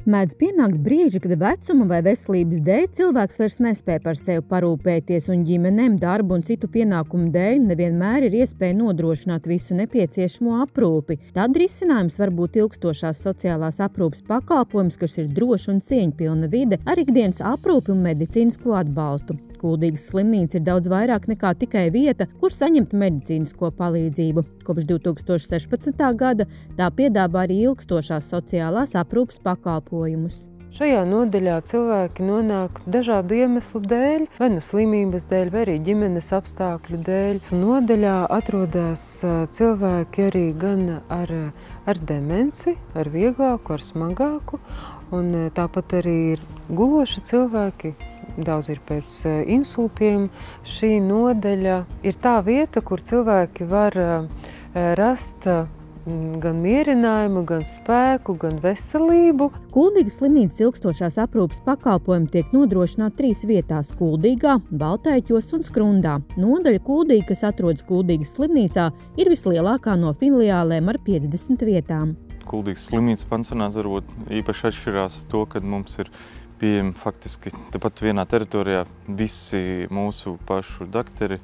Mēdz pienākt brīži, kad vecuma vai veselības dēļ cilvēks vairs nespēj par sevi parūpēties un ģimenēm, darbu un citu pienākumu dēļ nevienmēr ir iespēja nodrošināt visu nepieciešamo aprūpi. Tad risinājums var būt ilgstošās sociālās aprūpes pakalpojums, kas ir droša un cieņpilna vide ar ikdienas aprūpi un medicīnisko atbalstu. Kuldīgas slimnīca ir daudz vairāk nekā tikai vieta, kur saņemt medicīnisko palīdzību. Kopš 2016. gada tā piedāvā arī ilgstošās sociālās aprūpes pakalpojumus. Šajā nodaļā cilvēki nonāk dažādu iemeslu dēļ, vai nu slimības dēļ, vai arī ģimenes apstākļu dēļ. Nodaļā atrodas cilvēki arī gan ar demenci, ar vieglāku, ar smagāku, un tāpat arī ir guloši cilvēki. Daudz ir pēc insultiem. Šī nodaļa ir tā vieta, kur cilvēki var rast gan mierinājumu, gan spēku, gan veselību. Kuldīgas slimnīcas ilgstošās aprūpes pakalpojumi tiek nodrošināti 3 vietās – Kuldīgā, Baltēķos un Skrundā. Nodaļa Kuldīga, kas atrodas Kuldīgas slimnīcā, ir vislielākā no filiālēm ar 50 vietām. Kuldīgas slimnīcas pansionāts varbūt īpaši atšķirās to, kad mums ir pieejami faktiski tepat vienā teritorijā visi mūsu pašu dakteri,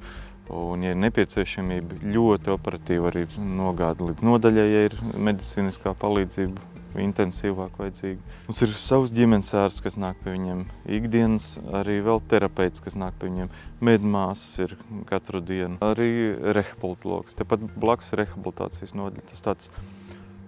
un, ja ir nepieciešamība, ļoti operatīvi arī nogāda līdz nodaļai, ja ir medicīniskā palīdzība intensīvāk vajadzīga. Mums ir savs ģimenes ārsts, kas nāk pie viņiem ikdienas, arī vēl terapeits, kas nāk pie viņiem, medmāsas ir katru dienu, arī rehabilitologs, tepat blakus rehabilitācijas nodaļa. Tas tāds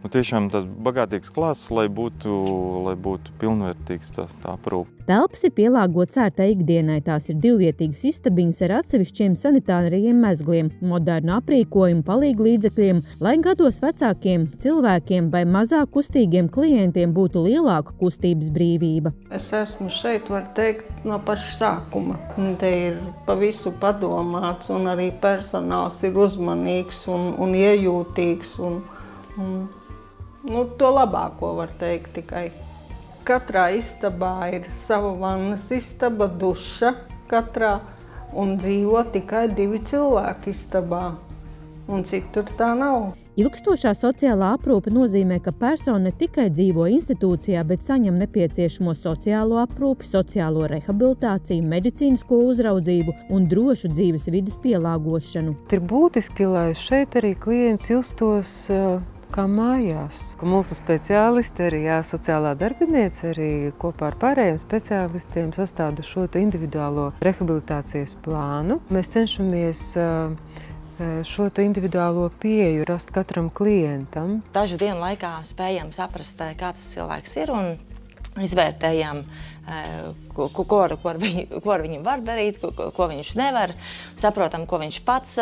tiešām tas bagātīgs klāsts, lai būtu pilnvērtīgs tā aprūpe. Telpas ir pielāgotas ērtai ikdienai. Tās ir 2-vietīgas istabiņas ar atsevišķiem sanitārajiem mezgliem, modernu aprīkojumu, palīglīdzekļiem, lai gados vecākiem cilvēkiem vai mazāk kustīgiem klientiem būtu lielāka kustības brīvība. Es esmu šeit, var teikt, no paša sākuma. Te ir pa visu padomāts, un arī personāls ir uzmanīgs un iejūtīgs. To labāko var teikt tikai. Katrā istabā ir sava vannas istaba, duša katrā, un dzīvo tikai 2 cilvēki istabā, un citur tā nav. Ilgstošā sociālā aprūpe nozīmē, ka persona ne tikai dzīvo institūcijā, bet saņem nepieciešamo sociālo aprūpi, sociālo rehabilitāciju, medicīnisko uzraudzību un drošu dzīves vides pielāgošanu. Ir būtiski, lai šeit arī klients justos kā mājās. Mūsu speciālisti, arī sociālā darbiniece, arī kopā ar pārējiem speciālistiem sastāda šo individuālo rehabilitācijas plānu. Mēs cenšamies šo individuālo pieeju rast katram klientam. Dažu dienu laikā spējam saprast, kāds tas cilvēks ir, un izvērtējam, ko viņi var darīt, ko viņš nevar. Saprotam, ko viņš pats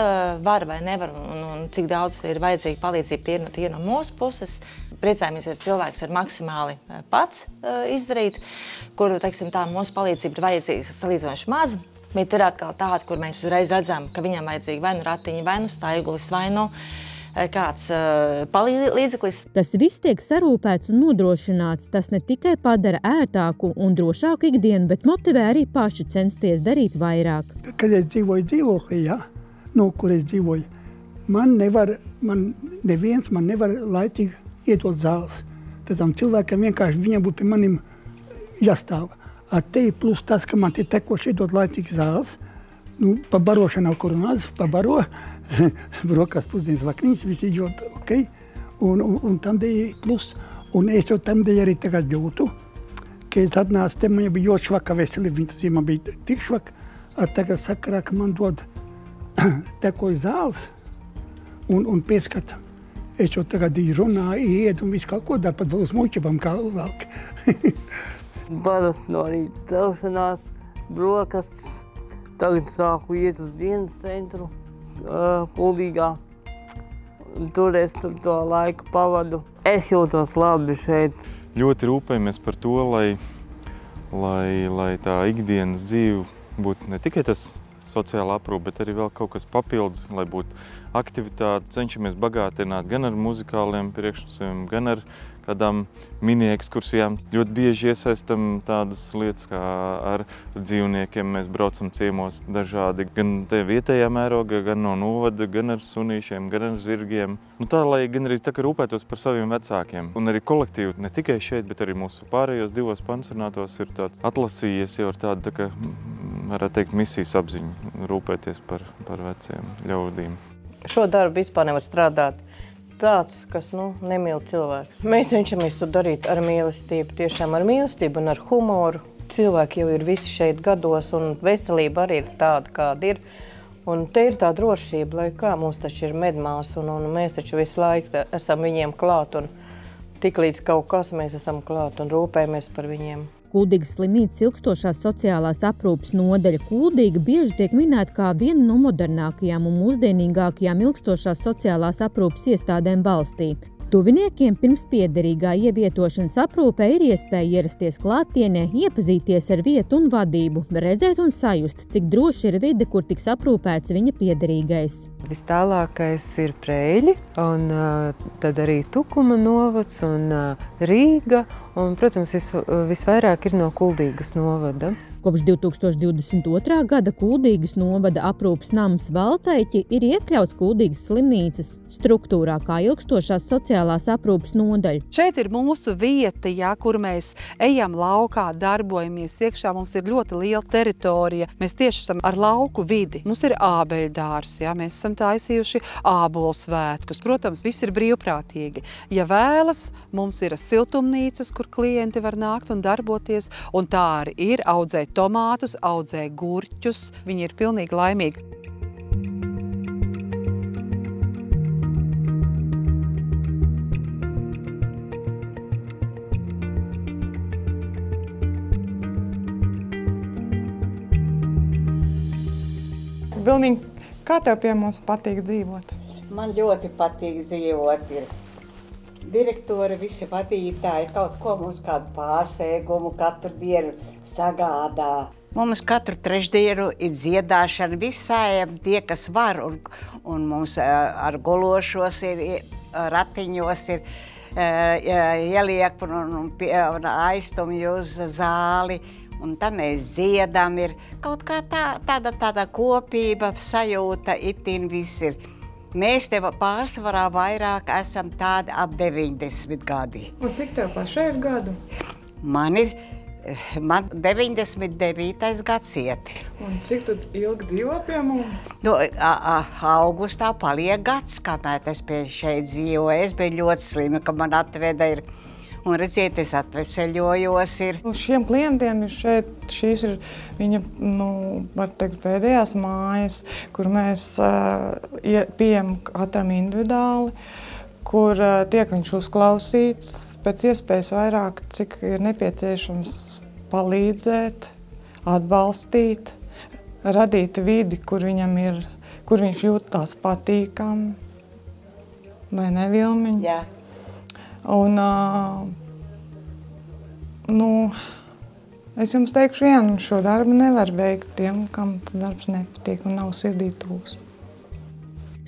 var vai nevar un cik daudz ir vajadzīga palīdzība tie no mūsu puses. Priecājamies, ja cilvēks ir maksimāli pats izdarīt, kuru, tā mūsu palīdzība ir vajadzīga salīdzinoši maz. Bet ir atkal tāda, kur mēs uzreiz redzam, ka viņam vajadzīgi vai nu ratiņi, vai nu staigulis, vai nu kāds palīdzeklis. Tas viss tiek sarūpēts un nodrošināts. Tas ne tikai padara ērtāku un drošāku ikdienu, bet motivē arī pašu censties darīt vairāk. Kad es dzīvoju dzīvoklī, kur es dzīvoju, neviens nevar laicīgi iedot zāles. Tad tam cilvēkam vienkārši viņam būtu pie manim jāstāv. Ar tevi plus tas, ka man te tekoši iedot laicīgi zāles, pa barošanu, kur nāc, pabaro, brokas, pusdienas, vaknītes, visi ļoti ok. Un tam dēļ plus. Un es jau tam dēļ arī tagad jūtu, ka es atnācu te, man jau bija ļoti švaka veselība, man bija tik švaka, tagad sakarā, ka man dod tekoju zāles un pieskata. Es jau tagad runāju, iedu un visu kaut ko daru, pat vēl uz muļķībām kā velk. Parasti no rīta celšanās, brokastis. Tagad sāku iet uz dienas centru Kuldīgā. Tur es to laiku pavadu. Es jūtos labi šeit. Ļoti rūpējamies par to, lai tā ikdienas dzīve būtu ne tikai tas sociāla aprūpe, bet arī vēl kaut kas papildus, lai būtu aktivitāte. Cenšamies bagātināt gan ar muzikāliem priekšnosacījumiem, gan ar kādām mini-ekskursijām. Ļoti bieži iesaistam tādas lietas, kā ar dzīvniekiem. Mēs braucam ciemos dažādi, gan te vietējā mēroga, gan no novada, gan ar sunīšiem, gan ar zirgiem. Tā, lai gan arī tā, ka rūpētos par saviem vecākiem. Un arī kolektīvi, ne tikai šeit, bet arī mūsu pārējos 2 pansionātos ir tāds atlasījies jau ar tādu, tā kā, varētu teikt, misijas apziņu, rūpēties par veciem ļaudīm. Šo darbu vispār nevar strādāt tāds, kas nemīl cilvēks. Mēs cenšamies to darīt ar mīlestību, tiešām ar mīlestību un ar humoru. Cilvēki jau ir visi šeit gados un veselība arī ir tāda, kāda ir. Un te ir tā drošība, lai kā mums taču ir medmās un mēs taču visu laiku esam viņiem klāt un tik līdz kaut kas mēs esam klāt un rūpējamies par viņiem. Kuldīgas slimnīcas ilgstošās sociālās aprūpes nodaļa Kuldīga bieži tiek minēta kā viena no modernākajām un mūsdienīgākajām ilgstošās sociālās aprūpes iestādēm valstī. Tuviniekiem pirms piederīgā ievietošanas aprūpē ir iespēja ierasties klātienē, iepazīties ar vietu un vadību, redzēt un sajust, cik droši ir vide, kur tiks aprūpēts viņa piederīgais. Vistālākais ir Preiļi, un tad arī Tukuma novads un Rīga, un, protams, visvairāk ir no Kuldīgas novada. Kopš 2022. gada Kuldīgas novada aprūpes nams Valtaiķi ir iekļauts Kuldīgas slimnīcas struktūrā kā ilgstošās sociālās aprūpes nodaļa. Šeit ir mūsu vieta, kur mēs ejam laukā, darbojamies. Iekšā mums ir ļoti liela teritorija. Mēs tieši esam ar lauku vidi. Mums ir ābeļdārs, mēs esam taisījuši ābolu svētkus. Protams, viss ir brīvprātīgi. Ja vēlas, mums ir siltumnīcas, kur klienti var nākt un darboties, un tā arī ir audzēt tomātus, audzē gurķus. Viņi ir pilnīgi laimīgi. Vilniņ, kā tev pie mums patīk dzīvot? Man ļoti patīk dzīvot. Direktori, visi vadītāji, kaut ko mums kādu pārsteigumu katru dienu sagādā. Mums katru trešdienu ir dziedāšana visiem, tie, kas var, un mums ar gološos ir, ratiņos ir ieliek un aiztumj uz zāli, un tam mēs dziedam, ir kaut kā tāda kopība, sajūta, itin viss ir. Mēs te pārsvarā vairāk esam tādi ap 90 gadi. Un cik tev pašai ir gadu? Man 99. gads iet. Un cik tu ilgi dzīvo pie mums? Augustā paliek gads, kamēr es pie šeit dzīvoju. Es biju ļoti slima, ka man atveda ir. Un redziet, es atveseļojos ir. Šiem klientiem ir šeit, šīs ir viņa, var teikt, pēdējās mājas, kur mēs pieejam katram individuāli, kur tiek viņš uzklausīts pēc iespējas vairāk, cik ir nepieciešams palīdzēt, atbalstīt, radīt vidi, kur viņam ir, kur viņš jūtās patīkami, vai ne, Vilmiņ? Jā. Un, es jums teikšu vienu, šo darbu nevar veikt tiem, kam darbs nepatīk un nav sirdī tūs.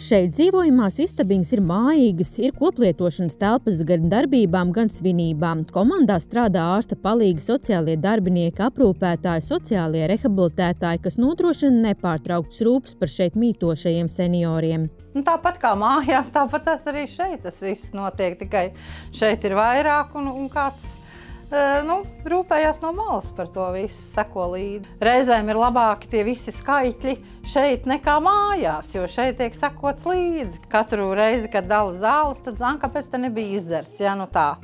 Šeit dzīvojamās istabiņas ir mājīgas, ir koplietošanas telpas gan darbībām, gan svinībām. Komandā strādā ārsta palīgi, sociālie darbinieki, aprūpētāji, sociālie rehabilitētāji, kas nodrošina nepārtrauktas rūpes par šeit mītošajiem senioriem. Tāpat kā mājās, tāpat arī šeit tas viss notiek, tikai šeit ir vairāk un kāds rūpējās no malas par to visu, seko līdzi. Reizēm ir labāki tie visi skaitļi šeit nekā mājās, jo šeit tiek sekots līdzi. Katru reizi, kad dala zāles, tad zina, kāpēc te nebija izdzerts, tā.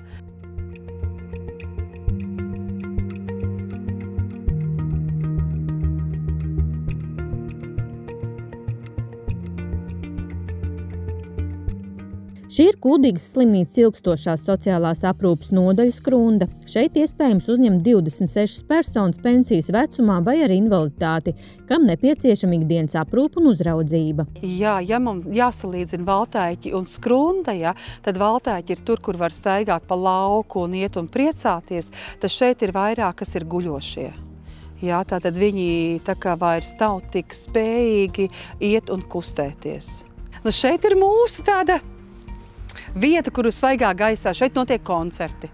Šī ir Kuldīgas slimnīcas ilgstošās sociālās aprūpes nodaļa Skrunda. Šeit iespējams uzņemt 26 personas pensijas vecumā vai ar invaliditāti, kam nepieciešama ikdienas aprūpe un uzraudzība. Ja mums jāsalīdzina Valtaiķi un Skrunda, tad Valtaiķi ir tur, kur var staigāt pa lauku un iet un priecāties, tad šeit ir vairāk, kas ir guļošie. Tātad viņi tā kā vairs nav tik spējīgi iet un kustēties. Šeit ir mūsu tāda vieta, kur svaigā gaisā, šeit notiek koncerti.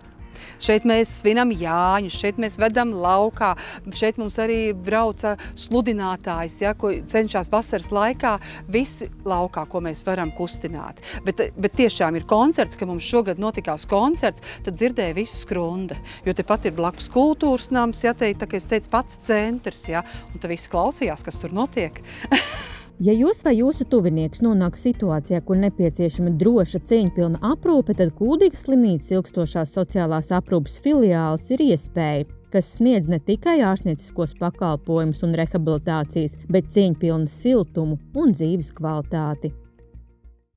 Šeit mēs svinam Jāņus, šeit mēs vedam laukā, šeit mums arī brauca sludinātājs, ja, ko cenšas vasaras laikā, visi laukā, ko mēs varam kustināt. Bet tiešām ir koncerts, ka mums šogad notikās koncerts, tad dzirdēja visu skrunda, jo tepat ir blakus kultūras nams, ja, tā kā es teicu, pats centrs, ja, un tad visi klausījās, kas tur notiek. Ja jūs vai jūsu tuvinieks nonāk situācijā, kur nepieciešama droša, cieņpilna aprūpe, tad Kuldīgas slimnīcas ilgstošās sociālās aprūpes filiāls ir iespēja, kas sniedz ne tikai ārstnieciskos pakalpojumus un rehabilitācijas, bet cieņpilnu siltumu un dzīves kvalitāti.